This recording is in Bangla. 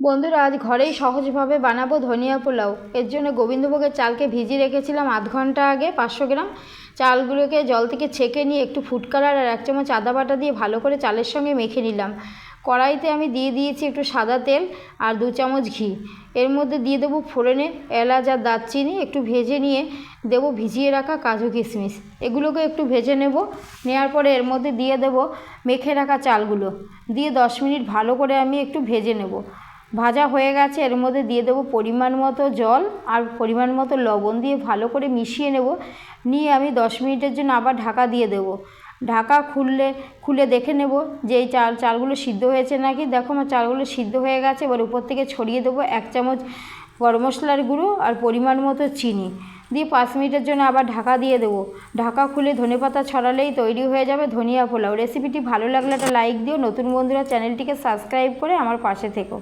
বন্ধুরা, আজ ঘরেই সহজভাবে বানাবো ধনিয়া পোলাও। এর জন্য গোবিন্দভোগের চালকে ভিজিয়ে রেখেছিলাম আধ ঘন্টা আগে। 500 গ্রাম চালগুলোকে জল থেকে ছেঁকে নিয়ে একটু ফুড কালার আর 1 চামচ আদা বাটা দিয়ে ভালো করে চালের সঙ্গে মেখে নিলাম। কড়াইতে আমি দিয়ে দিয়েছি একটু সাদা তেল আর 2 চামচ ঘি। এর মধ্যে দিয়ে দেবো ফোড়নে এলাচ আর দারচিনি, একটু ভেজে নিয়ে দেবো ভিজিয়ে রাখা কাজু কিশমিশ। এগুলোকে একটু ভেজে নেওয়ার পরে এর মধ্যে দিয়ে দেবো মেখে রাখা চালগুলো দিয়ে 10 মিনিট ভালো করে আমি একটু ভেজে নেব। ভাজা হয়ে গেছে, এর মধ্যে দিয়ে দেবো পরিমাণ মতো জল আর পরিমাণ মতো লবণ দিয়ে ভালো করে মিশিয়ে নেব। নিয়ে আমি 10 মিনিটের জন্য আবার ঢাকা দিয়ে দেবো। ঢাকা খুলে দেখে নেব যে এই চালগুলো সিদ্ধ হয়েছে নাকি। দেখো আমার চালগুলো সিদ্ধ হয়ে গেছে। এবার উপর থেকে ছড়িয়ে দেবো 1 চামচ গরম মশলার গুঁড়ো আর পরিমাণ মতো চিনি দিয়ে 5 মিনিটের জন্য আবার ঢাকা দিয়ে দেবো। ঢাকা খুলে ধনেপাতা ছড়ালেই তৈরি হয়ে যাবে ধনিয়া পোলাও। রেসিপিটি ভালো লাগলে একটা লাইক দিও। নতুন বন্ধুরা চ্যানেলটিকে সাবস্ক্রাইব করে আমার পাশে থেকো।